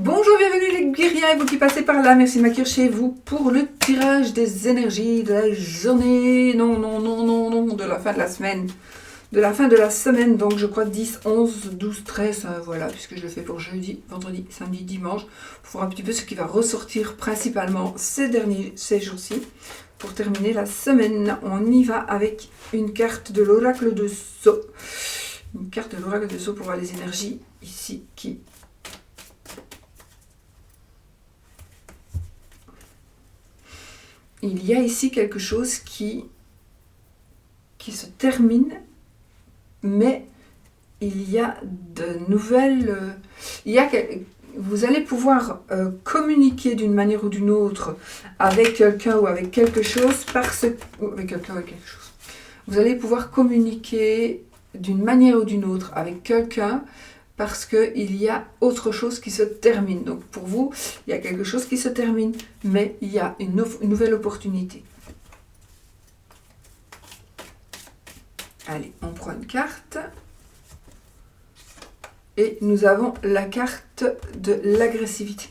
Bonjour, bienvenue les guerriers, vous qui passez par là, merci de m'accueillir chez vous pour le tirage des énergies de la journée, non, de la fin de la semaine. De la fin de la semaine, donc je crois 10, 11, 12, 13, voilà, puisque je le fais pour jeudi, vendredi, samedi, dimanche, pour voir un petit peu ce qui va ressortir principalement ces jours-ci. Pour terminer la semaine, on y va avec une carte de l'oracle de Sceaux. Une carte de l'oracle de Sceaux pour voir les énergies ici qui... Il y a ici quelque chose qui se termine, mais il y a de nouvelles... vous allez pouvoir communiquer d'une manière ou d'une autre avec quelqu'un ou avec quelque chose Vous allez pouvoir communiquer d'une manière ou d'une autre avec quelqu'un parce qu'il y a autre chose qui se termine. Donc pour vous, il y a quelque chose qui se termine, mais il y a une nouvelle opportunité. Allez, on prend une carte. Et nous avons la carte de l'agressivité.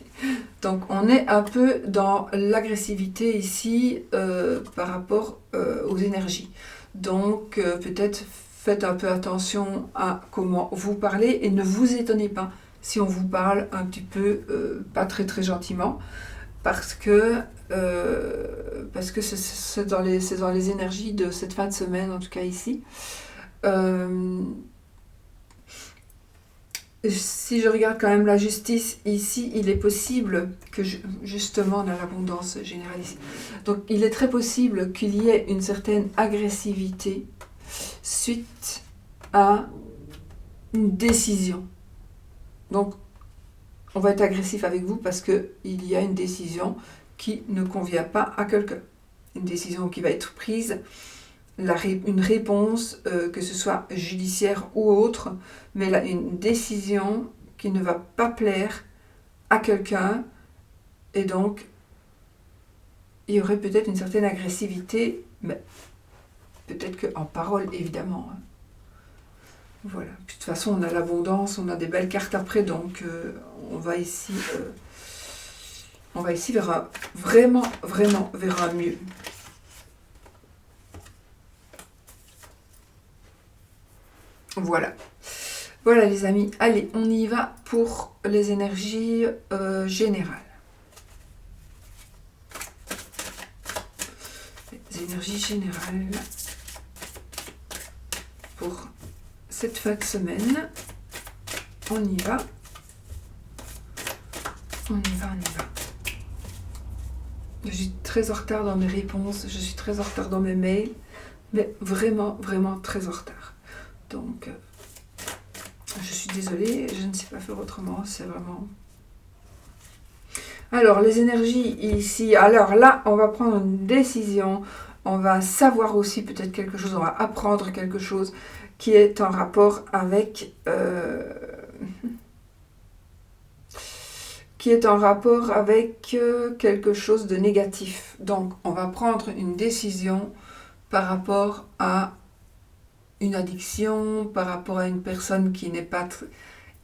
Donc on est un peu dans l'agressivité ici par rapport aux énergies. Donc peut-être faites un peu attention à comment vous parlez et ne vous étonnez pas si on vous parle un petit peu pas très gentiment parce que c'est dans les énergies de cette fin de semaine, en tout cas ici. Si je regarde quand même la justice ici, il est possible que justement on a l'abondance générale ici. Donc il est très possible qu'il y ait une certaine agressivité suite à une décision. Donc on va être agressif avec vous parce qu'il y a une décision qui ne convient pas à quelqu'un. Une décision qui va être prise, une réponse, que ce soit judiciaire ou autre, mais là, une décision qui ne va pas plaire à quelqu'un, et donc il y aurait peut-être une certaine agressivité, mais peut-être qu'en parole, évidemment. Voilà. Puis, de toute façon, on a l'abondance, on a des belles cartes après, donc on va ici vers un, vraiment vers un mieux. Voilà. Voilà les amis, allez, on y va pour les énergies générales. Les énergies générales pour cette fin de semaine. On y va. Je suis très en retard dans mes réponses, je suis très en retard dans mes mails, mais vraiment très en retard. Donc, je suis désolée, je ne sais pas faire autrement, c'est vraiment... Alors, les énergies ici, alors là, on va prendre une décision, on va savoir aussi peut-être quelque chose, on va apprendre quelque chose qui est en rapport avec... quelque chose de négatif. Donc, on va prendre une décision par rapport à une addiction, par rapport à une personne qui n'est pas...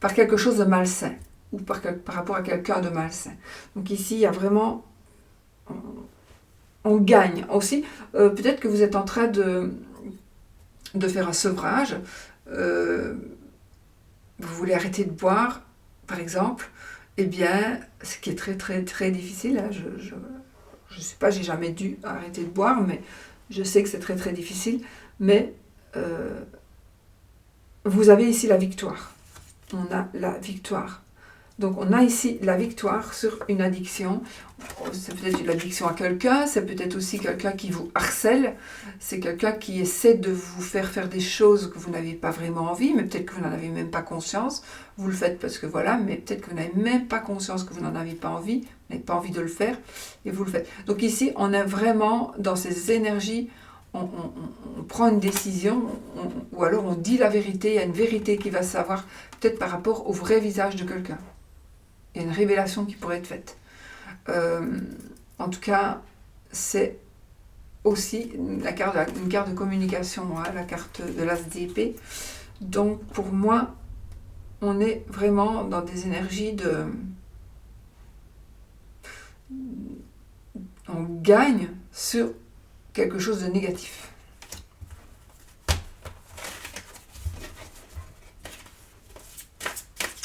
par quelque chose de malsain, ou par rapport à quelqu'un de malsain. Donc ici, il y a vraiment... on gagne aussi. Peut-être que vous êtes en train de faire un sevrage. Vous voulez arrêter de boire, par exemple. Eh bien, ce qui est très difficile, hein, je sais pas, j'ai jamais dû arrêter de boire, mais je sais que c'est très difficile. Mais vous avez ici la victoire. On a la victoire. Donc on a ici la victoire sur une addiction. C'est peut-être une addiction à quelqu'un, c'est peut-être aussi quelqu'un qui vous harcèle, c'est quelqu'un qui essaie de vous faire des choses que vous n'avez pas vraiment envie, mais peut-être que vous n'en avez même pas conscience. Vous le faites parce que voilà, mais peut-être que vous n'avez même pas conscience que vous n'en avez pas envie, vous n'avez pas envie de le faire, et vous le faites. Donc ici, on est vraiment dans ces énergies, on prend une décision, ou alors on dit la vérité, il y a une vérité qui va savoir, peut-être par rapport au vrai visage de quelqu'un. Il y a une révélation qui pourrait être faite. En tout cas, c'est aussi une carte de communication, hein, la carte de l'as d'épée. Donc pour moi, on est vraiment dans des énergies on gagne sur quelque chose de négatif.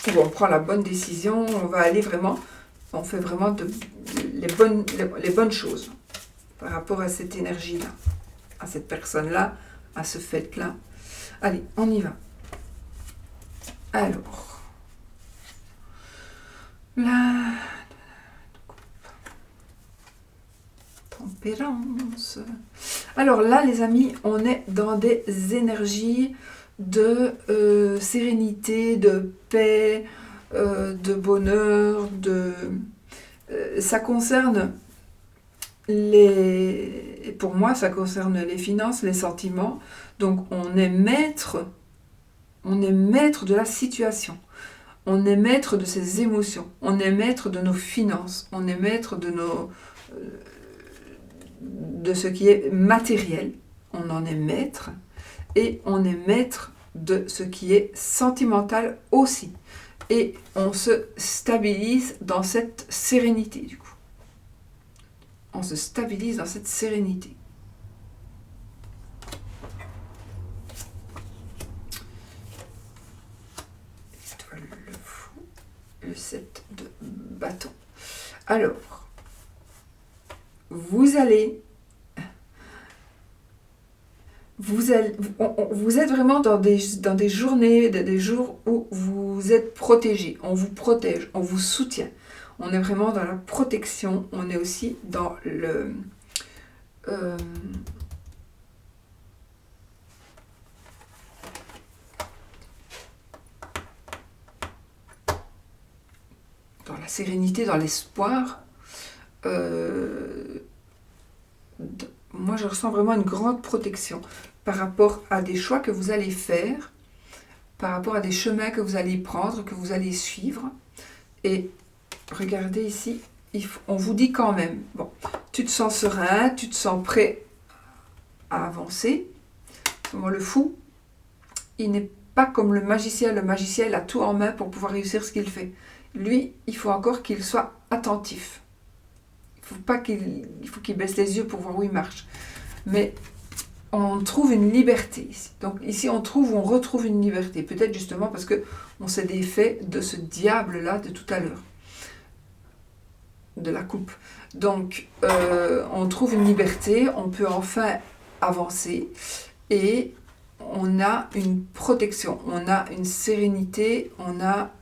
Ou on prend la bonne décision, on va aller vraiment, on fait vraiment les bonnes choses par rapport à cette énergie-là, à cette personne-là, à ce fait-là. Allez, on y va. Alors, la tempérance. Alors là, les amis, on est dans des énergies de sérénité, de paix, de bonheur, ça concerne pour moi, ça concerne les finances, les sentiments. Donc, on est maître de la situation. On est maître de ses émotions. On est maître de nos finances. On est maître de ce qui est matériel. On en est maître. Et on est maître de ce qui est sentimental aussi. Et on se stabilise dans cette sérénité, du coup. On se stabilise dans cette sérénité. Étoile, le fou, le 7 de bâton. Alors, vous êtes vraiment dans des journées, des jours où vous êtes protégé, on vous protège, on vous soutient. On est vraiment dans la protection, on est aussi dans dans la sérénité, dans l'espoir. Moi, je ressens vraiment une grande protection par rapport à des choix que vous allez faire, par rapport à des chemins que vous allez prendre, que vous allez suivre. Et regardez ici, on vous dit quand même, bon, tu te sens serein, tu te sens prêt à avancer. Le fou, il n'est pas comme le magicien. Le magicien, il a tout en main pour pouvoir réussir ce qu'il fait. Lui, il faut encore qu'il soit attentif. Il faut qu'il baisse les yeux pour voir où il marche. Mais on trouve une liberté ici. Donc ici, on retrouve une liberté. Peut-être justement parce qu'on s'est défait de ce diable-là de tout à l'heure. De la coupe. Donc, on trouve une liberté, on peut enfin avancer et on a une protection, on a une sérénité, on a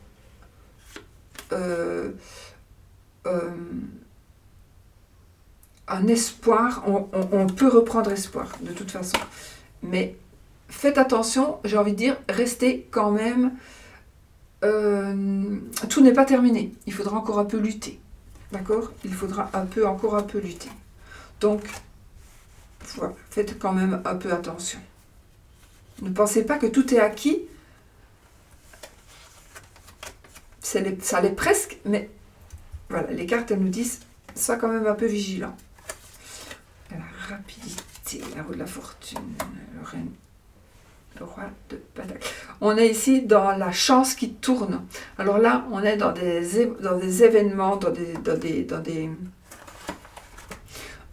un espoir, on peut reprendre espoir de toute façon. Mais faites attention, j'ai envie de dire, restez quand même, tout n'est pas terminé, il faudra encore un peu lutter. D'accord ? Il faudra encore un peu lutter. Donc, voilà, faites quand même un peu attention. Ne pensez pas que tout est acquis. Ça l'est presque, mais voilà, les cartes, elles nous disent, sois quand même un peu vigilant. La rapidité, la roue de la fortune, le roi de pentacle. On est ici dans la chance qui tourne. Alors là, on est dans des événements,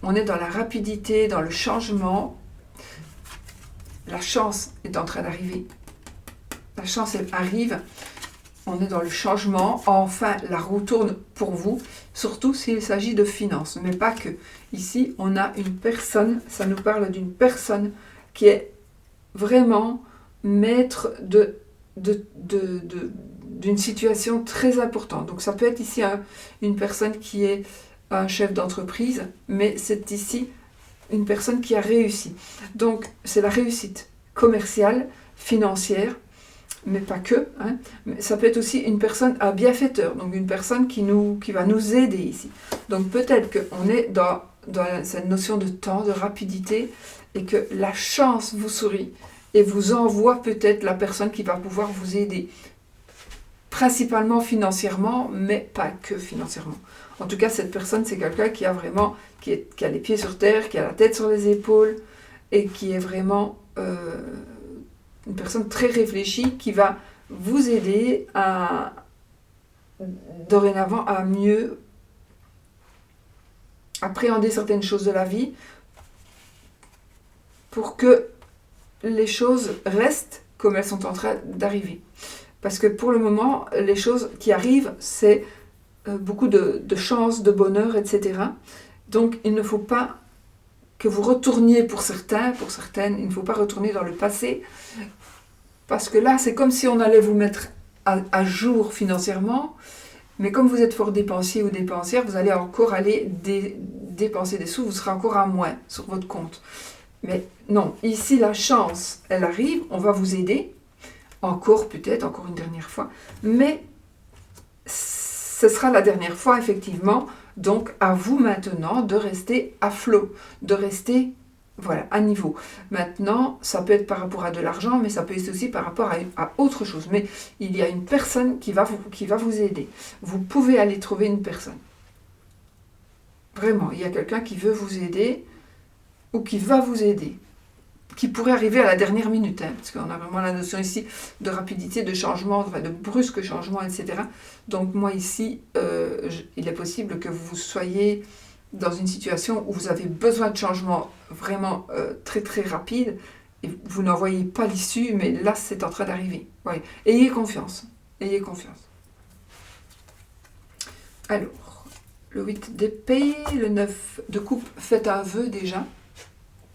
on est dans la rapidité, dans le changement. La chance est en train d'arriver. La chance, elle arrive. On est dans le changement. Enfin, la roue tourne pour vous, surtout s'il s'agit de finances, mais pas que. Ici, on a une personne, ça nous parle d'une personne qui est vraiment maître d'une situation très importante. Donc ça peut être ici une personne qui est un chef d'entreprise, mais c'est ici une personne qui a réussi. Donc c'est la réussite commerciale, financière, mais pas que. Hein. Mais ça peut être aussi une personne, un bienfaiteur, donc une personne qui va nous aider ici. Donc peut-être qu'on est dans cette notion de temps, de rapidité, et que la chance vous sourit et vous envoie peut-être la personne qui va pouvoir vous aider. Principalement financièrement, mais pas que financièrement. En tout cas, cette personne, c'est quelqu'un qui a vraiment, qui a les pieds sur terre, qui a la tête sur les épaules, et qui est vraiment une personne très réfléchie, qui va vous aider dorénavant à mieux appréhender certaines choses de la vie pour que les choses restent comme elles sont en train d'arriver. Parce que pour le moment, les choses qui arrivent, c'est beaucoup de chance, de bonheur, etc. Donc il ne faut pas que vous retourniez pour certains, pour certaines, il ne faut pas retourner dans le passé, parce que là, c'est comme si on allait vous mettre à jour financièrement, mais comme vous êtes fort dépensier ou dépensière, vous allez encore aller dépenser des sous, vous serez encore à moins sur votre compte. Mais non, ici, la chance, elle arrive, on va vous aider, encore peut-être, encore une dernière fois, mais ce sera la dernière fois, effectivement. Donc, à vous maintenant de rester à flot, de rester voilà, à niveau. Maintenant, ça peut être par rapport à de l'argent, mais ça peut être aussi par rapport à autre chose. Mais il y a une personne qui va vous aider. Vous pouvez aller trouver une personne. Vraiment, il y a quelqu'un qui veut vous aider ou qui va vous aider, qui pourrait arriver à la dernière minute, hein, parce qu'on a vraiment la notion ici de rapidité, de changement, de brusque changement, etc. Donc moi ici, il est possible que vous soyez dans une situation où vous avez besoin de changement vraiment très très rapide, et vous n'en voyez pas l'issue, mais là c'est en train d'arriver. Ouais. Ayez confiance, ayez confiance. Alors, le 8 d'épée, le 9 de coupe, faites un vœu déjà.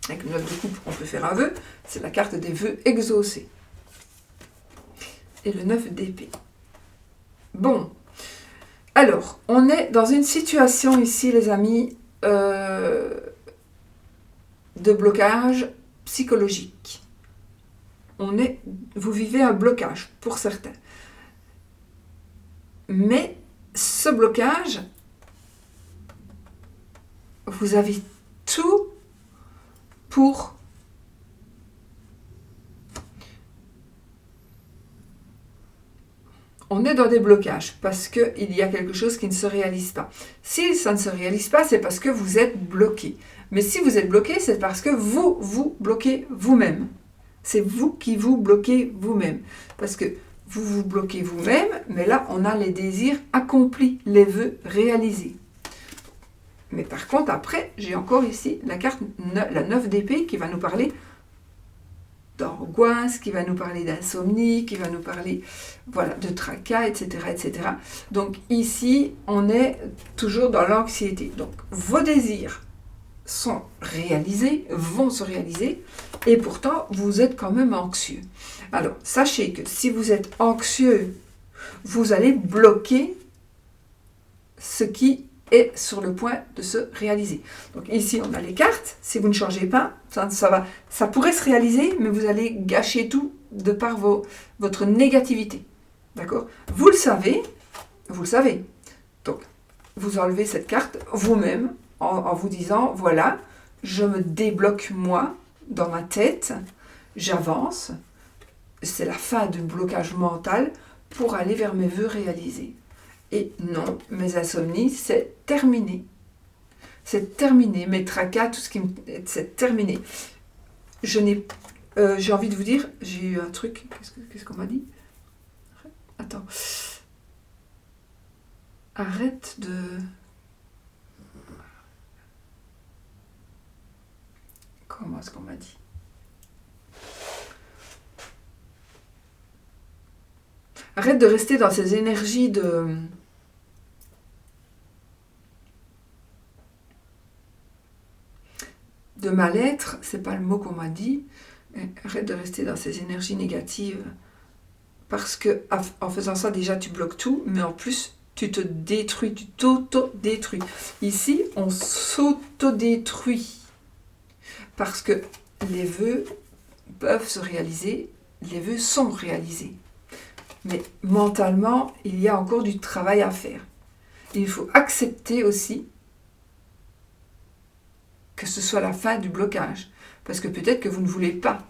Avec le 9 de coupe, on peut faire un vœu. C'est la carte des vœux exaucés. Et le 9 d'épée. Bon. Alors, on est dans une situation ici, les amis, de blocage psychologique. Vous vivez un blocage, pour certains. Mais ce blocage, vous avez tout pour on est dans des blocages parce qu'il y a quelque chose qui ne se réalise pas. Si ça ne se réalise pas, c'est parce que vous êtes bloqué. Mais si vous êtes bloqué, c'est parce que vous vous bloquez vous-même. C'est vous qui vous bloquez vous-même. Parce que vous vous bloquez vous-même, mais là, on a les désirs accomplis, les vœux réalisés. Mais par contre, après, j'ai encore ici la carte, la 9 d'épée qui va nous parler d'angoisse, qui va nous parler d'insomnie, qui va nous parler voilà, de tracas, etc., etc. Donc ici, on est toujours dans l'anxiété. Donc vos désirs sont réalisés, vont se réaliser, et pourtant, vous êtes quand même anxieux. Alors, sachez que si vous êtes anxieux, vous allez bloquer ce qui est sur le point de se réaliser. Donc ici, on a les cartes. Si vous ne changez pas, ça pourrait se réaliser, mais vous allez gâcher tout de par votre négativité. D'accord ? Vous le savez. Donc, vous enlevez cette carte vous-même en vous disant, voilà, je me débloque moi dans ma tête, j'avance. C'est la fin du blocage mental pour aller vers mes vœux réalisés. Et non, mes insomnies, c'est terminé. C'est terminé. Mes tracas, tout ce qui me... C'est terminé. J'ai envie de vous dire, j'ai eu un truc... Qu'est-ce qu'on m'a dit ? Attends. Arrête de... Comment est-ce qu'on m'a dit ? Arrête de rester dans ces énergies de mal-être, c'est pas le mot qu'on m'a dit. Arrête de rester dans ces énergies négatives parce que en faisant ça déjà tu bloques tout, mais en plus tu te détruis, tu t'auto-détruis. Ici, on s'auto-détruit parce que les vœux peuvent se réaliser, les vœux sont réalisés. Mais mentalement, il y a encore du travail à faire. Il faut accepter aussi que ce soit la fin du blocage. Parce que peut-être que vous ne voulez pas.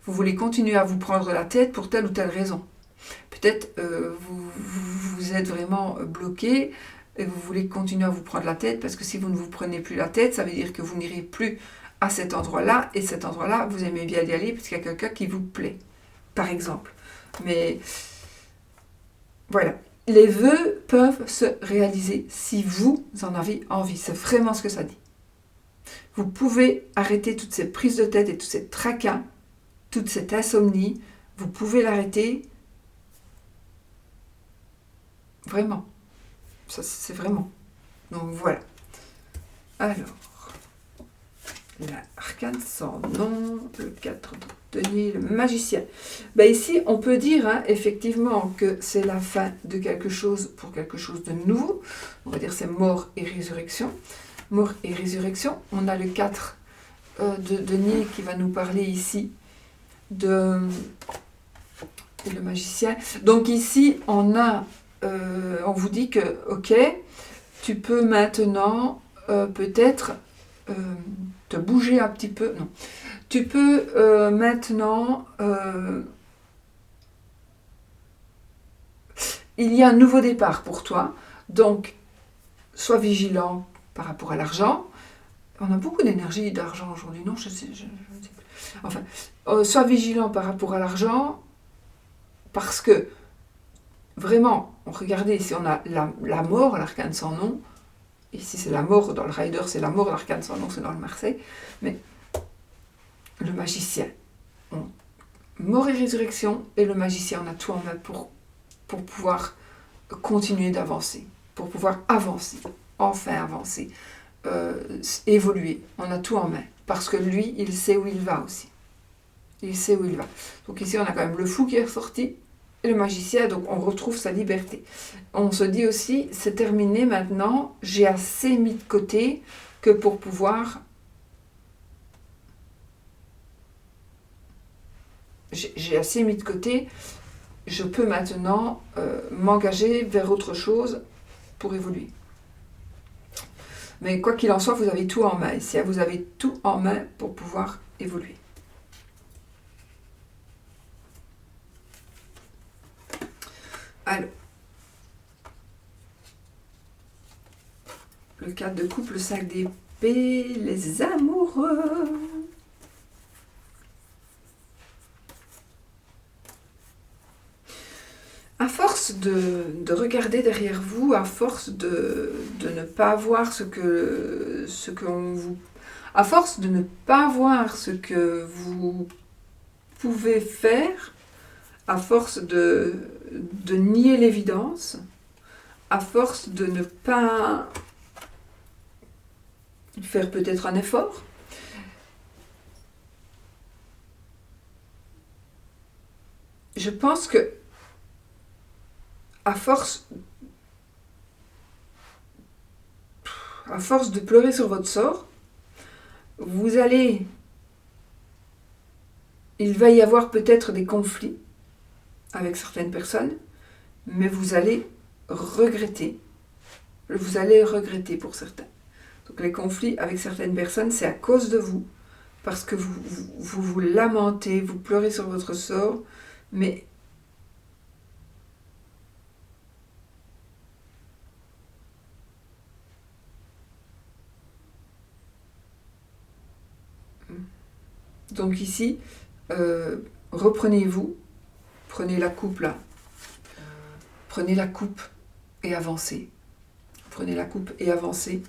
Vous voulez continuer à vous prendre la tête pour telle ou telle raison. Peut-être vous êtes vraiment bloqué et vous voulez continuer à vous prendre la tête parce que si vous ne vous prenez plus la tête, ça veut dire que vous n'irez plus à cet endroit-là. Et cet endroit-là, vous aimez bien y aller parce qu'il y a quelqu'un qui vous plaît, par exemple. Mais... voilà, les vœux peuvent se réaliser si vous en avez envie. C'est vraiment ce que ça dit. Vous pouvez arrêter toutes ces prises de tête et tous ces tracas, toute cette insomnie. Vous pouvez l'arrêter. Vraiment. Ça, c'est vraiment. Donc voilà. Alors, l'arcane sans nom, le 4 de denier, le magicien. Ben ici, on peut dire effectivement que c'est la fin de quelque chose pour quelque chose de nouveau. On va dire c'est mort et résurrection. Mort et résurrection. On a le 4 de denier qui va nous parler ici de le magicien. Donc ici, on vous dit que, ok, tu peux maintenant peut-être te bouger un petit peu. Non. Tu peux maintenant... il y a un nouveau départ pour toi. Donc, sois vigilant par rapport à l'argent. On a beaucoup d'énergie d'argent aujourd'hui, non? Je sais plus. Enfin, sois vigilant par rapport à l'argent parce que vraiment, regardez, ici on a la mort, l'arcane sans nom. Ici c'est la mort, dans le Rider c'est la mort, l'arcane sans nom c'est dans le Marseille. Mais le magicien, mort et résurrection, et le magicien, on a tout en main pour pouvoir continuer d'avancer, pour pouvoir avancer, enfin avancer, évoluer. On a tout en main, parce que lui, il sait où il va aussi. Il sait où il va. Donc ici, on a quand même le fou qui est ressorti, et le magicien, donc on retrouve sa liberté. On se dit aussi, c'est terminé maintenant, j'ai assez mis de côté que pour pouvoir... J'ai assez mis de côté, je peux maintenant m'engager vers autre chose pour évoluer. Mais quoi qu'il en soit, vous avez tout en main. Ici, vous avez tout en main pour pouvoir évoluer. Alors, le 4 de coupe, le 5 d'épée, les amoureux. À force de regarder derrière vous, à force de ne pas voir ce qu'on vous... À force de ne pas voir ce que vous pouvez faire, à force de nier l'évidence, à force de ne pas faire peut-être un effort, je pense que à force de pleurer sur votre sort, il va y avoir peut-être des conflits avec certaines personnes, mais vous allez regretter pour certains. Donc les conflits avec certaines personnes, c'est à cause de vous, parce que vous lamentez, vous pleurez sur votre sort, mais donc ici, reprenez-vous, prenez la coupe là, prenez la coupe et avancez. Prenez la coupe et avancez.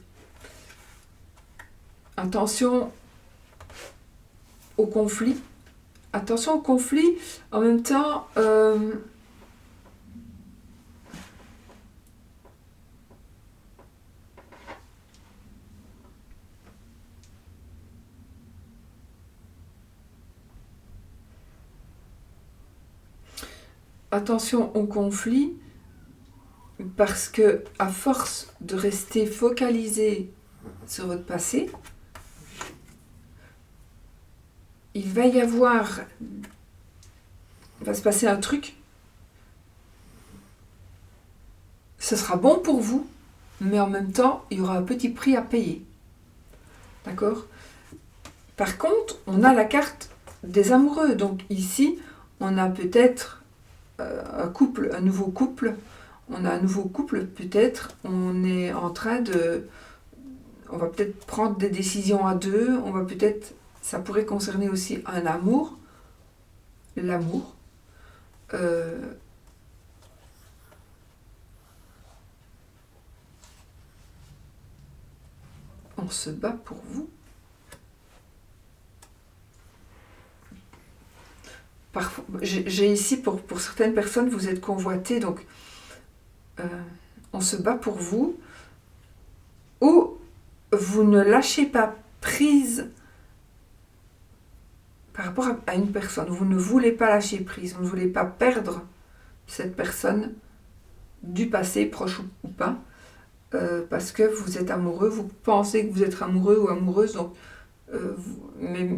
Attention au conflit. Attention au conflit, en même temps... attention au conflit, parce que à force de rester focalisé sur votre passé, il va se passer un truc. Ce sera bon pour vous, mais en même temps, il y aura un petit prix à payer. D'accord ? Par contre, on a la carte des amoureux. Donc ici, on a peut-être un nouveau couple. On a un nouveau couple, peut-être. On est en train de... On va peut-être prendre des décisions à deux. Ça pourrait concerner aussi un amour. L'amour. on se bat pour vous. Parfois, j'ai ici, pour certaines personnes, vous êtes convoités, donc on se bat pour vous, ou vous ne lâchez pas prise par rapport à une personne. Vous ne voulez pas lâcher prise, vous ne voulez pas perdre cette personne du passé, proche ou pas, parce que vous êtes amoureux, vous pensez que vous êtes amoureux ou amoureuse, donc, mais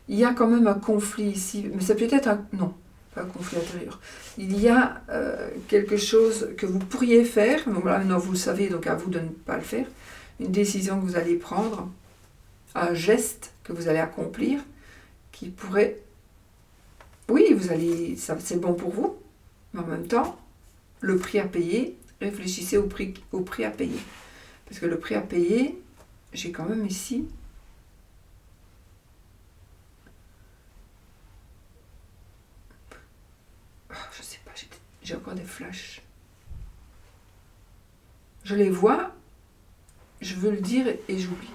il y a quand même un conflit ici, mais c'est peut-être un... Non, pas un conflit intérieur. Il y a quelque chose que vous pourriez faire, donc voilà, maintenant vous le savez, donc à vous de ne pas le faire, une décision que vous allez prendre, un geste que vous allez accomplir, qui pourrait... Oui, vous allez, c'est bon pour vous, mais en même temps, le prix à payer, réfléchissez au prix à payer. Parce que le prix à payer, j'ai quand même ici... Je sais pas, j'ai encore des flashs. Je les vois, je veux le dire et j'oublie.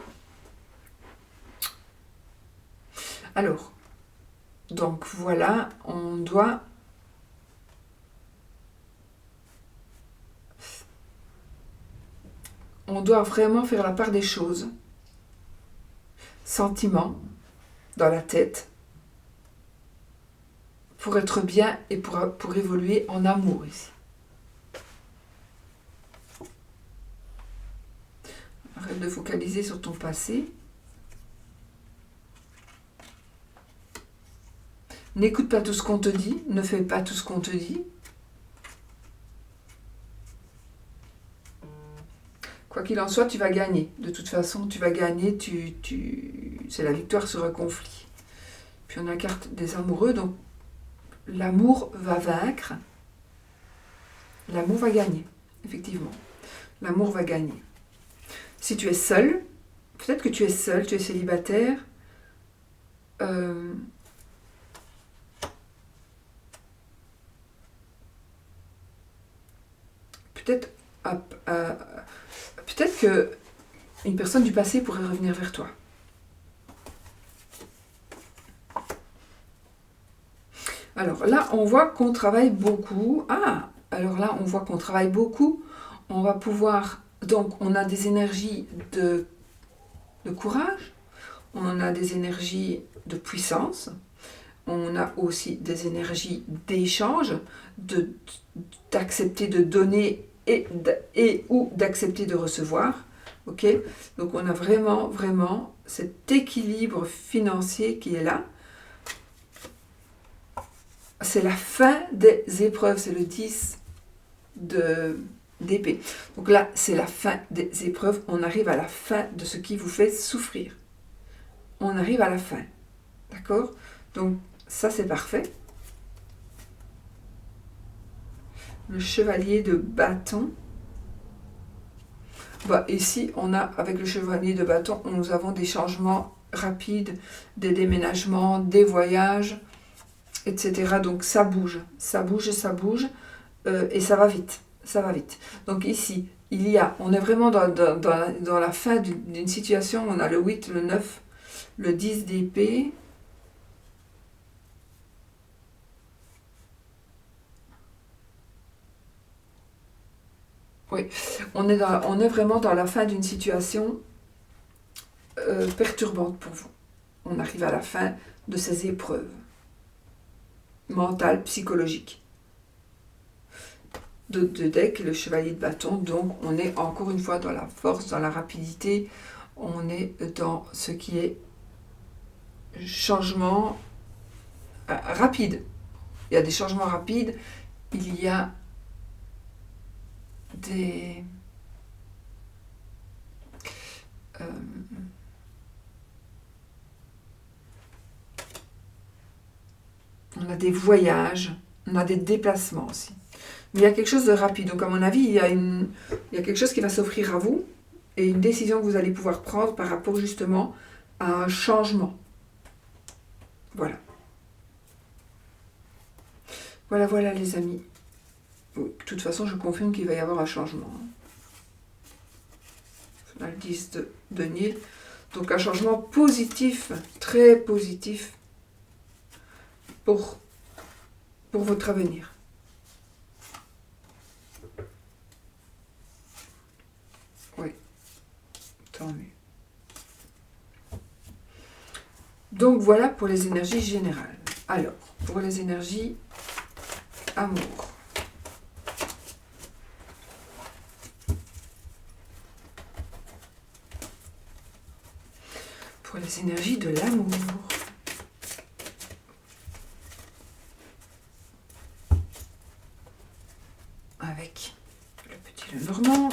Alors, donc voilà, on doit vraiment faire la part des choses. Sentiments dans la tête pour être bien et pour évoluer en amour ici. Arrête de focaliser sur ton passé. N'écoute pas tout ce qu'on te dit, ne fais pas tout ce qu'on te dit. Quoi qu'il en soit, tu vas gagner. De toute façon, tu vas gagner, c'est la victoire sur un conflit. Puis on a la carte des amoureux, donc l'amour va vaincre. L'amour va gagner, effectivement. L'amour va gagner. Si tu es seul, peut-être que tu es seul, tu es célibataire, peut-être que une personne du passé pourrait revenir vers toi. Alors là, on voit qu'on travaille beaucoup. Ah, alors là, on voit qu'on travaille beaucoup. On va pouvoir... Donc, on a des énergies de courage. On a des énergies de puissance. On a aussi des énergies d'échange, d'accepter de donner et ou d'accepter de recevoir. Ok ? Donc, on a vraiment, vraiment cet équilibre financier qui est là. C'est la fin des épreuves, c'est le 10 d'épée. Donc là, c'est la fin des épreuves, on arrive à la fin de ce qui vous fait souffrir. On arrive à la fin, d'accord? Donc ça, c'est parfait. Le chevalier de bâton. Bah, ici, on a, avec le chevalier de bâton, nous avons des changements rapides, des déménagements, des voyages, etc. Donc ça bouge, et ça va vite, ça va vite. Donc ici, on est vraiment dans la fin d'une situation, on a le 8, le 9, le 10 d'épée. Oui, on est vraiment dans la fin d'une situation perturbante pour vous. On arrive à la fin de ces épreuves mentales, psychologiques. De deck, le chevalier de bâton, donc on est encore une fois dans la force, dans la rapidité, on est dans ce qui est changement rapide. Il y a des changements rapides, il y a des... on a des voyages, on a des déplacements aussi. Mais il y a quelque chose de rapide. Donc à mon avis, il y a quelque chose qui va s'offrir à vous et une décision que vous allez pouvoir prendre par rapport justement à un changement. Voilà. Voilà les amis. De toute façon, je confirme qu'il va y avoir un changement. Là, 10 de denier. Donc un changement positif, très positif pour votre avenir. Oui, tant mieux. Donc voilà pour les énergies générales. Alors, pour les énergies amour. Pour les énergies de l'amour. Avec le petit Lenormand.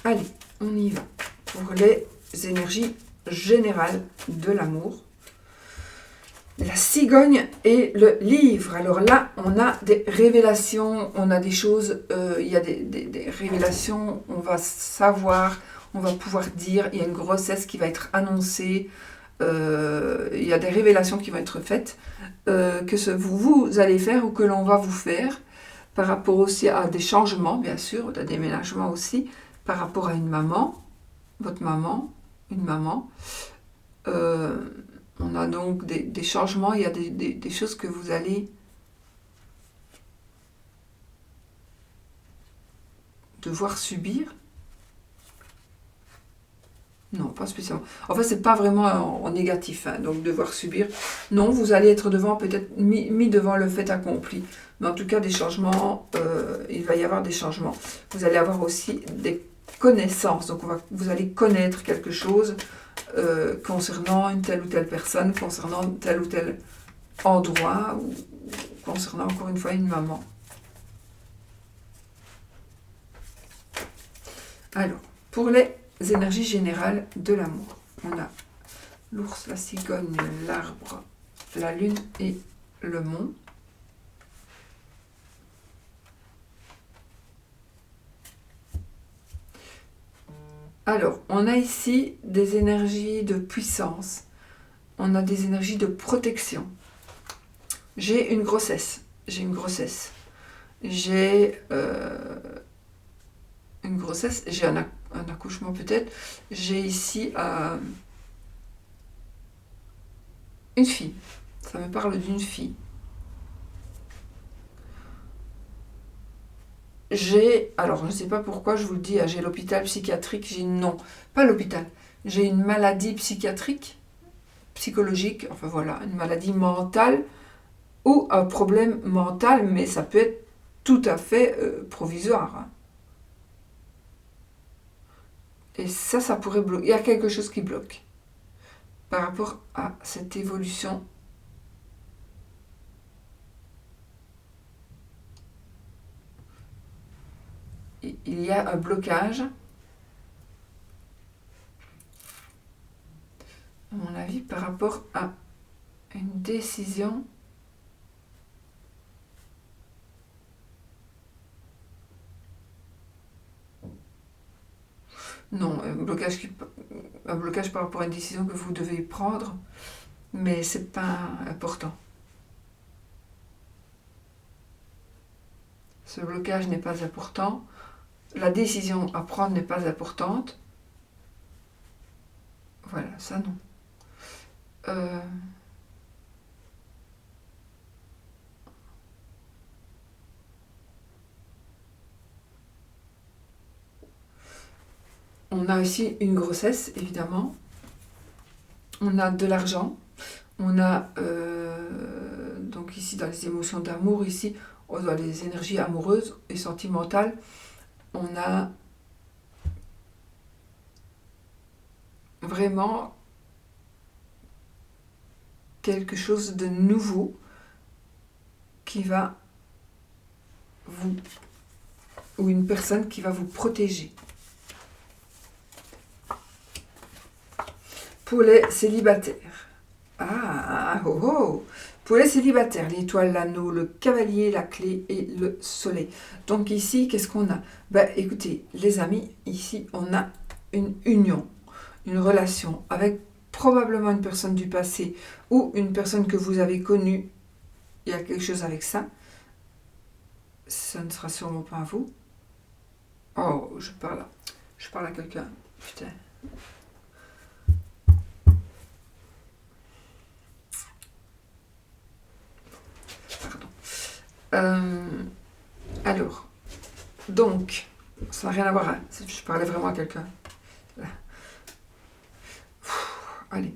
Allez, on y va. Pour les énergies générales de l'amour. La cigogne et le livre. Alors là, on a des révélations, on a des choses, il y a des révélations, on va savoir, on va pouvoir dire, il y a une grossesse qui va être annoncée, il y a des révélations qui vont être faites, que vous allez faire ou que l'on va vous faire, par rapport aussi à des changements, bien sûr, à des déménagements aussi, par rapport à une maman, votre maman, une maman. On a donc des changements, il y a des choses que vous allez devoir subir. Non, pas spécialement. Enfin, c'est pas vraiment en négatif, hein, donc devoir subir. Non, vous allez être devant, peut-être mis devant le fait accompli. Mais en tout cas, des changements, il va y avoir des changements. Vous allez avoir aussi des connaissances. Donc, vous allez connaître quelque chose concernant une telle ou telle personne, concernant tel ou tel endroit, ou concernant encore une fois une maman. Alors, pour les énergies générales de l'amour, on a l'ours, la cigogne, l'arbre, la lune et le mont. Alors, on a ici des énergies de puissance, on a des énergies de protection. J'ai une grossesse, j'ai une un accouchement peut-être, j'ai ici une fille, ça me parle d'une fille. Alors je ne sais pas pourquoi je vous le dis, j'ai l'hôpital psychiatrique, non, pas l'hôpital, j'ai une maladie psychiatrique, psychologique, enfin voilà, une maladie mentale ou un problème mental, mais ça peut être tout à fait provisoire. Et ça pourrait bloquer, il y a quelque chose qui bloque par rapport à cette évolution. Il y a un blocage, à mon avis, par rapport à une décision. Non, un blocage par rapport à une décision que vous devez prendre, mais c'est pas important. Ce blocage n'est pas important. La décision à prendre n'est pas importante. Voilà, ça non. On a aussi une grossesse, évidemment. On a de l'argent. On a, donc ici, dans les émotions d'amour, ici, on a les énergies amoureuses et sentimentales. On a vraiment quelque chose de nouveau qui va ou une personne qui va vous protéger. Pour les célibataires. Pour les célibataires, l'étoile, l'anneau, le cavalier, la clé et le soleil. Donc ici, qu'est-ce qu'on a? Écoutez, les amis, ici, on a une union, une relation avec probablement une personne du passé ou une personne que vous avez connue. Il y a quelque chose avec ça. Ça ne sera sûrement pas vous. Oh, je parle à quelqu'un. Putain. Pardon. Alors, donc, ça n'a rien à voir, hein. Je parlais vraiment à quelqu'un. Allez.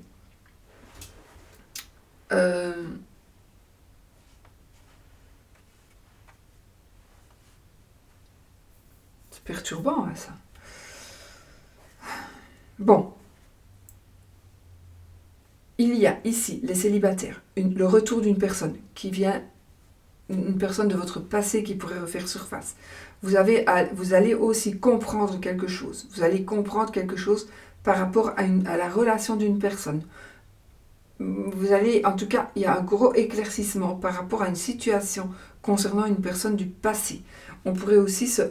C'est perturbant, hein, ça. Bon. Il y a ici, les célibataires, le retour d'une personne qui vient, une personne de votre passé qui pourrait refaire surface. Vous allez aussi comprendre quelque chose. Vous allez comprendre quelque chose par rapport à la relation d'une personne. Vous allez, en tout cas, il y a un gros éclaircissement par rapport à une situation concernant une personne du passé. On pourrait aussi se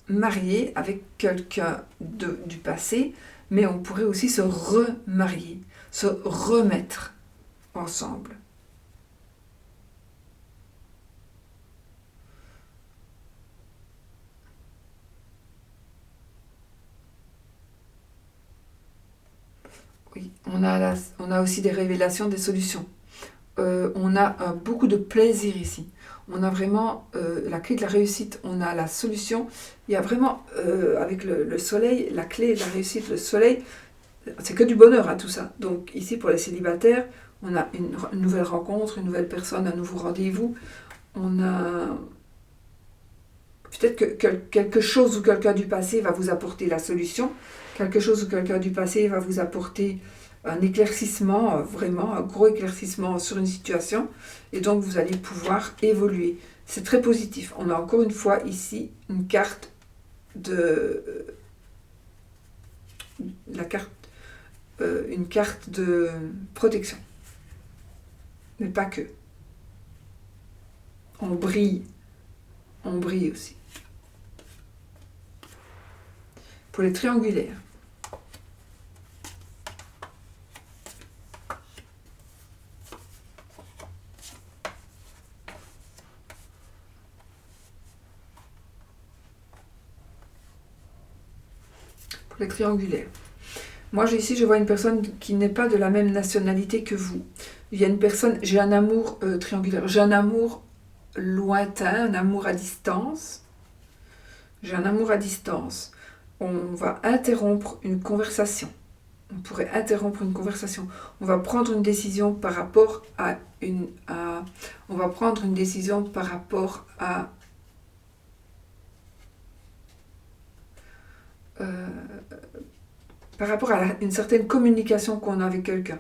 marier avec quelqu'un du passé, mais on pourrait aussi se remarier, se remettre ensemble. Oui, on a aussi des révélations, des solutions. On a beaucoup de plaisir ici. On a vraiment la clé de la réussite, on a la solution. Il y a vraiment, avec le soleil, la clé de la réussite, le soleil, c'est que du bonheur, hein, tout ça. Donc ici, pour les célibataires, on a une nouvelle rencontre, une nouvelle personne, un nouveau rendez-vous. On a peut-être que quelque chose ou quelqu'un du passé va vous apporter la solution. Quelque chose ou quelqu'un du passé va vous apporter un éclaircissement, vraiment un gros éclaircissement sur une situation, et donc vous allez pouvoir évoluer. C'est très positif. On a encore une fois ici une carte une carte de protection, mais pas que. On brille aussi. Pour les triangulaires. Les triangulaires. Moi, ici, je vois une personne qui n'est pas de la même nationalité que vous. Il y a une personne, j'ai un amour triangulaire, j'ai un amour lointain, un amour à distance. J'ai un amour à distance. On va interrompre une conversation. On pourrait interrompre une conversation. On va prendre une décision par rapport à on va prendre une décision par rapport à une certaine communication qu'on a avec quelqu'un.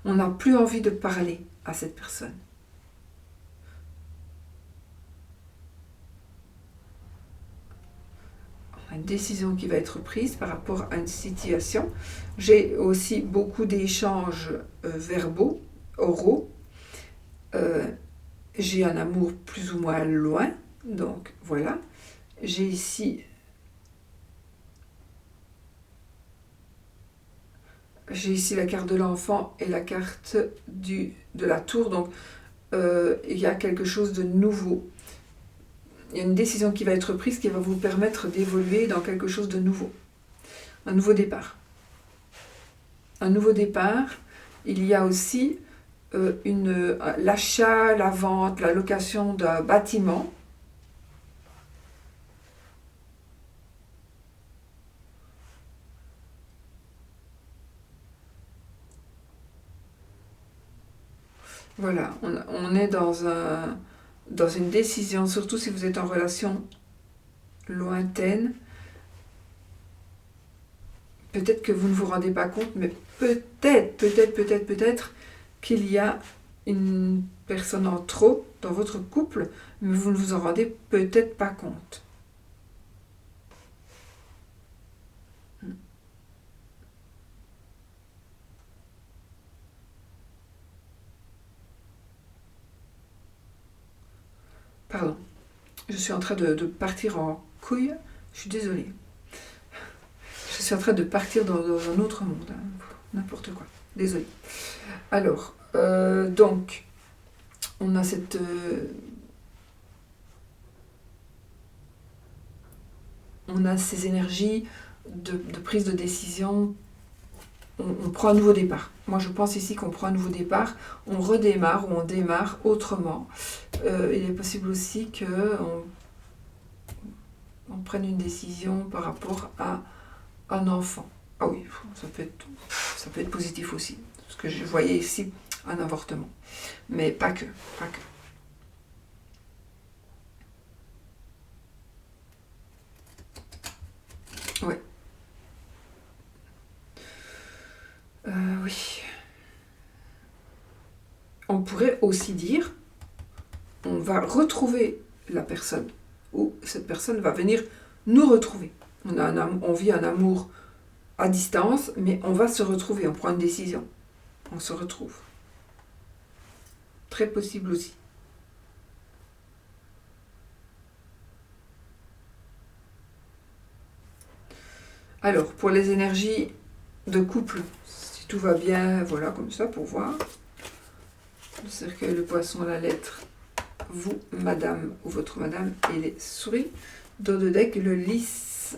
On n'a plus envie de parler à cette personne. Une décision qui va être prise par rapport à une situation. J'ai aussi beaucoup d'échanges verbaux, oraux. J'ai un amour plus ou moins loin, donc voilà. J'ai ici la carte de l'enfant et la carte de la tour, donc il y a quelque chose de nouveau. Il y a une décision qui va être prise qui va vous permettre d'évoluer dans quelque chose de nouveau. Un nouveau départ. Un nouveau départ. Il y a aussi l'achat, la vente, la location d'un bâtiment. Voilà, on est dans une décision, surtout si vous êtes en relation lointaine. Peut-être que vous ne vous rendez pas compte, mais peut-être qu'il y a une personne en trop dans votre couple, mais vous ne vous en rendez peut-être pas compte. Pardon, je suis en train de partir en couille, je suis désolée. Je suis en train de partir dans un autre monde, hein. N'importe quoi, désolée. Alors, donc, on a cette on a ces énergies de prise de décision, on prend un nouveau départ. Moi, je pense ici qu'on prend un nouveau départ, on redémarre ou on démarre autrement. Il est possible aussi qu'on prenne une décision par rapport à un enfant. Ah oui, ça peut être positif aussi. Parce que je voyais ici un avortement. Mais pas que. Ouais. Oui. On pourrait aussi dire, on va retrouver la personne, ou cette personne va venir nous retrouver. On vit un amour à distance, mais on va se retrouver, on prend une décision, on se retrouve. Très possible aussi. Alors, pour les énergies de couple, si tout va bien, voilà, comme ça, pour voir. Le cercueil, le poisson, la lettre, vous, madame, ou votre madame, et les souris. Dos de deck, le lys.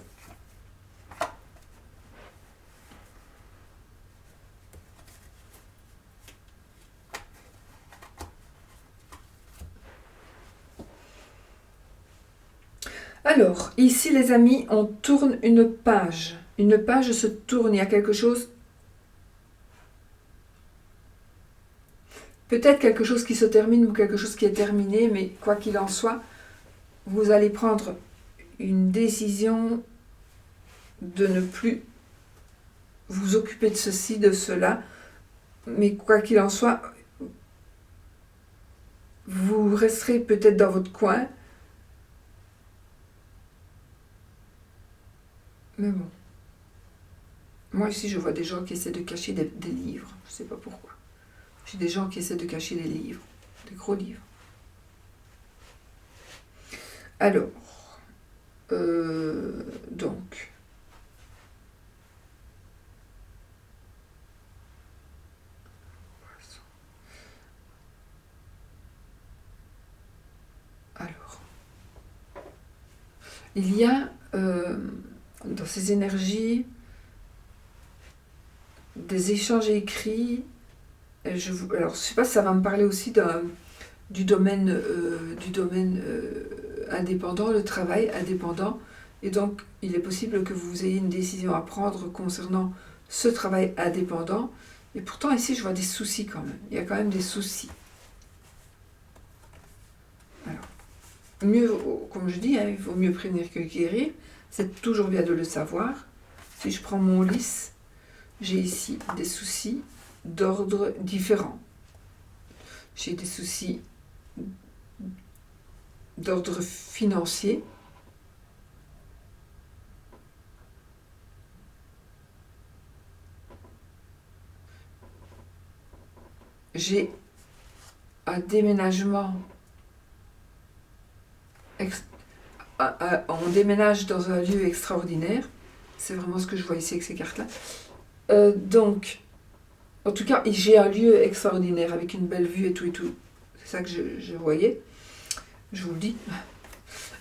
Alors, ici les amis, on tourne une page. Une page se tourne, il y a quelque chose. Peut-être quelque chose qui se termine ou quelque chose qui est terminé, mais quoi qu'il en soit, vous allez prendre une décision de ne plus vous occuper de ceci, de cela. Mais quoi qu'il en soit, vous resterez peut-être dans votre coin. Mais bon. Moi ici, je vois des gens qui essaient de cacher des livres. Je ne sais pas pourquoi. J'ai des gens qui essaient de cacher des livres. Des gros livres. Alors. Donc. Alors. Il y a dans ces énergies des échanges écrits. Alors, je ne sais pas si ça va me parler aussi du domaine, indépendant, le travail indépendant. Et donc, il est possible que vous ayez une décision à prendre concernant ce travail indépendant. Et pourtant, ici, je vois des soucis quand même. Il y a quand même des soucis. Alors, mieux, comme je dis, il vaut mieux prévenir que guérir. C'est toujours bien de le savoir. Si je prends mon lys, j'ai ici des soucis d'ordre différent. J'ai des soucis d'ordre financier. J'ai un déménagement. On déménage dans un lieu extraordinaire. C'est vraiment ce que je vois ici avec ces cartes-là. Donc, en tout cas, j'ai un lieu extraordinaire avec une belle vue et tout et tout. C'est ça que je voyais. Je vous le dis.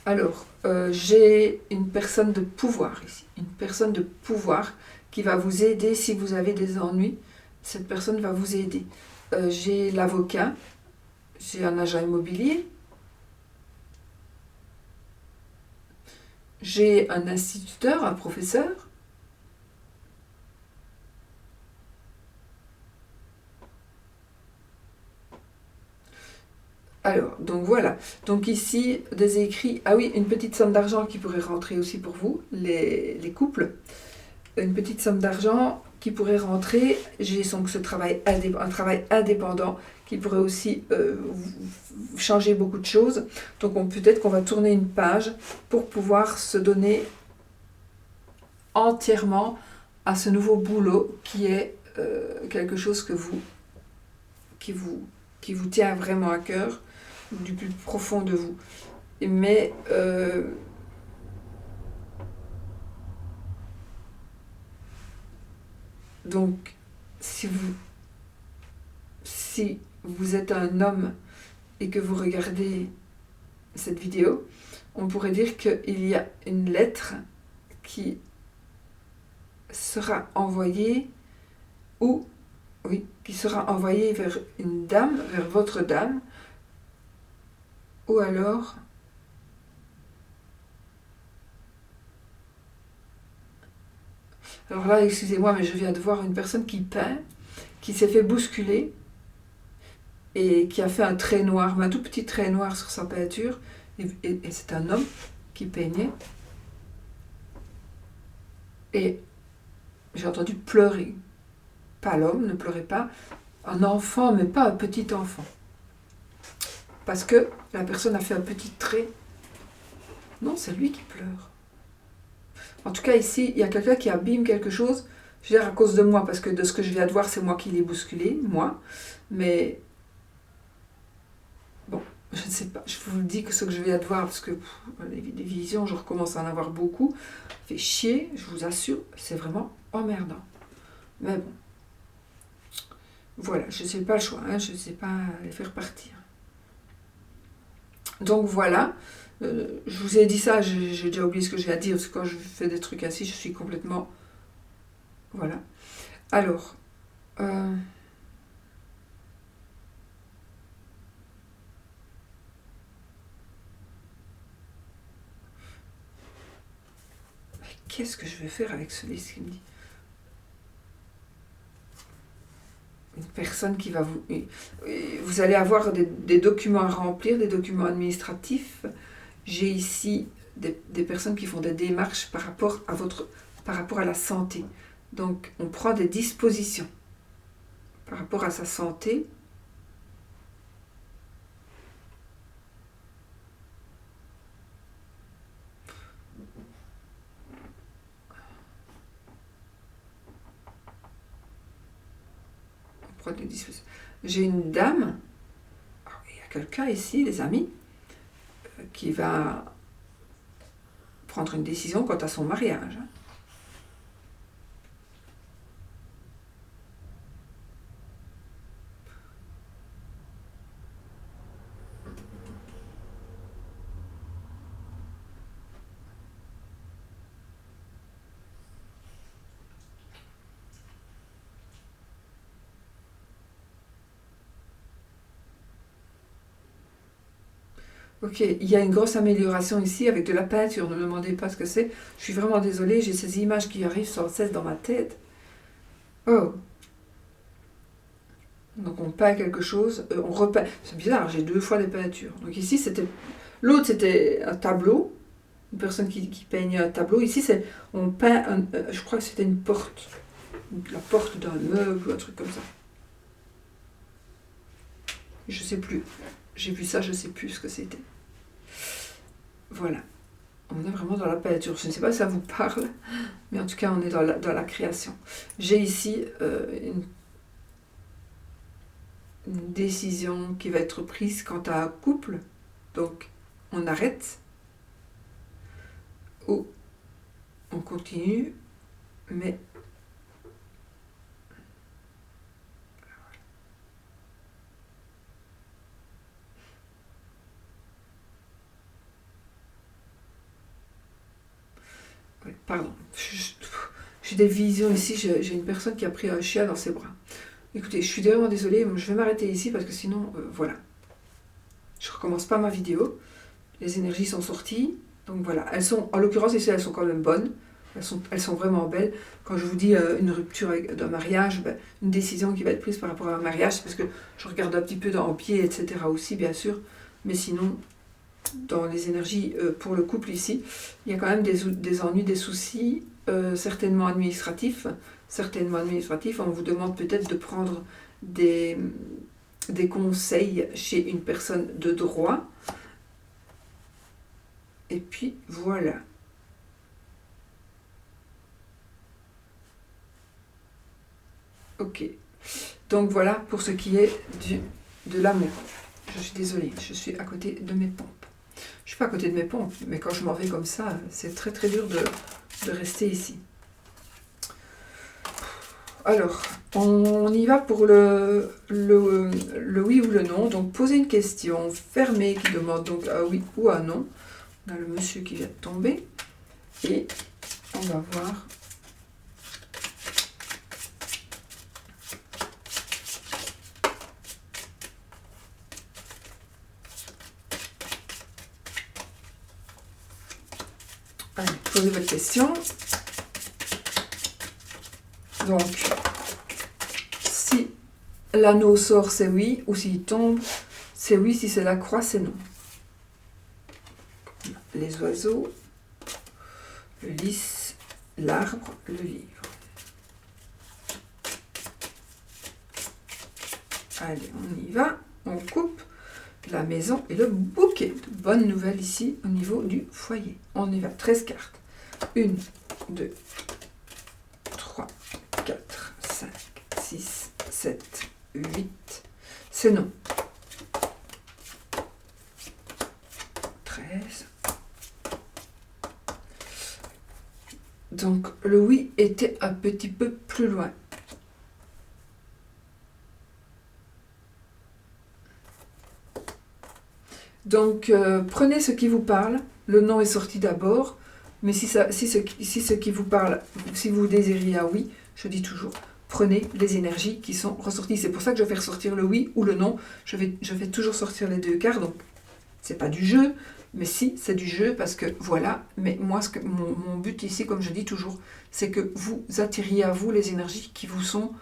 Alors, j'ai une personne de pouvoir ici. Une personne de pouvoir qui va vous aider si vous avez des ennuis. Cette personne va vous aider. J'ai l'avocat. J'ai un agent immobilier. J'ai un instituteur, un professeur. Alors, donc voilà. Donc ici, des écrits. Ah oui, une petite somme d'argent qui pourrait rentrer aussi pour vous, les couples. Une petite somme d'argent qui pourrait rentrer. J'ai donc un travail indépendant qui pourrait aussi changer beaucoup de choses. Donc peut-être qu'on va tourner une page pour pouvoir se donner entièrement à ce nouveau boulot qui est quelque chose qui vous tient vraiment à cœur du plus profond de vous. Mais donc si vous êtes un homme et que vous regardez cette vidéo, on pourrait dire qu'il y a une lettre qui sera envoyé qui sera envoyé vers une dame, vers votre dame, ou alors là, excusez-moi, mais je viens de voir une personne qui peint, qui s'est fait bousculer et qui a fait un trait noir, un tout petit trait noir sur sa peinture, et c'est un homme qui peignait, et j'ai entendu pleurer. Pas l'homme, ne pleurez pas, un enfant, mais pas un petit enfant. Parce que la personne a fait un petit trait. Non, c'est lui qui pleure. En tout cas, ici, il y a quelqu'un qui abîme quelque chose, je veux dire à cause de moi, parce que de ce que je viens de voir, c'est moi qui l'ai bousculé, moi. Mais, bon, je ne sais pas, je vous le dis que ce que je viens de voir, parce que des visions, je recommence à en avoir beaucoup, fait chier, je vous assure, c'est vraiment emmerdant. Mais bon. Voilà, je ne sais pas le choix, hein, je ne sais pas les faire partir. Donc voilà, je vous ai dit ça, j'ai déjà oublié ce que j'ai à dire, parce que quand je fais des trucs ainsi, je suis complètement... Voilà. Alors, qu'est-ce que je vais faire avec ce livre qui me dit? Une personne qui va vous... Vous allez avoir des documents à remplir, des documents administratifs. J'ai ici des personnes qui font des démarches par rapport à la santé. Donc, on prend des dispositions par rapport à sa santé. J'ai une dame, il y a quelqu'un ici, les amis, qui va prendre une décision quant à son mariage. Ok, il y a une grosse amélioration ici avec de la peinture, ne me demandez pas ce que c'est. Je suis vraiment désolée, j'ai ces images qui arrivent sans cesse dans ma tête. Oh. Donc on peint quelque chose, on repeint. C'est bizarre, j'ai 2 fois des peintures. Donc ici, l'autre c'était un tableau, une personne qui peignait un tableau. Ici, on peint, je crois que c'était une porte, la porte d'un meuble ou un truc comme ça. Je sais plus. J'ai vu ça, je sais plus ce que c'était. Voilà. On est vraiment dans la peinture. Je ne sais pas si ça vous parle, mais en tout cas, on est dans la création. J'ai ici une décision qui va être prise quant à un couple. Donc, on arrête ou on continue, mais pardon, j'ai des visions ici, j'ai une personne qui a pris un chien dans ses bras. Écoutez, je suis vraiment désolée, je vais m'arrêter ici parce que sinon, voilà. Je recommence pas ma vidéo. Les énergies sont sorties. Donc voilà, elles sont, en l'occurrence ici, elles sont quand même bonnes. Elles sont vraiment belles. Quand je vous dis une rupture d'un mariage, une décision qui va être prise par rapport à un mariage, c'est parce que je regarde un petit peu dans le pied, etc. aussi, bien sûr. Mais sinon, dans les énergies pour le couple ici, il y a quand même des ennuis, des soucis, certainement administratifs. On vous demande peut-être de prendre des conseils chez une personne de droit. Et puis voilà. Ok. Donc voilà pour ce qui est de l'amour. Je suis désolée, je suis à côté de mes pompes. Je suis pas à côté de mes pompes, mais quand je m'en vais comme ça, c'est très très dur de rester ici. Alors, on y va pour le oui ou le non. Donc, poser une question fermée qui demande donc un oui ou un non. On a le monsieur qui vient de tomber. Et On va voir. Allez, posez votre question. Donc, si l'anneau sort, c'est oui, ou s'il tombe, c'est oui, si c'est la croix, c'est non. Les oiseaux, le lys, l'arbre, le livre. Allez, on y va, on coupe la maison et le bouquet. Bonne nouvelle ici au niveau du foyer. On y va, 13 cartes. 1, 2, 3, 4, 5, 6, 7, 8. C'est non. 13. Donc le oui était un petit peu plus loin. Donc prenez ce qui vous parle. Le non est sorti d'abord. Mais si ce qui vous parle, si vous désirez un oui, je dis toujours, prenez les énergies qui sont ressorties. C'est pour ça que je fais ressortir le oui ou le non. Je vais toujours sortir les deux cartes. Donc c'est pas du jeu. Mais si, c'est du jeu parce que voilà, mais moi, mon but ici, comme je dis toujours, c'est que vous attiriez à vous les énergies qui vous sont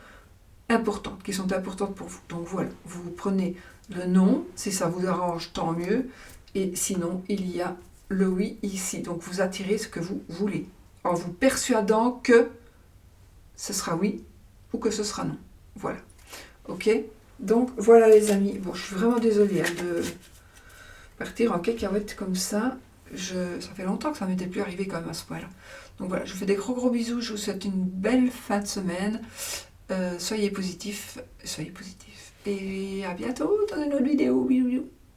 importantes, qui sont importantes pour vous. Donc voilà, vous prenez le non, si ça vous arrange, tant mieux. Et sinon, il y a le oui ici. Donc vous attirez ce que vous voulez, en vous persuadant que ce sera oui ou que ce sera non. Voilà. Ok? Donc voilà les amis. Bon, je suis vraiment désolée de partir en cacahuète comme ça. Ça fait longtemps que ça m'était plus arrivé quand même à ce point-là. Donc voilà, je vous fais des gros bisous. Je vous souhaite une belle fin de semaine. Soyez positifs. Et à bientôt dans une autre vidéo. Bisous.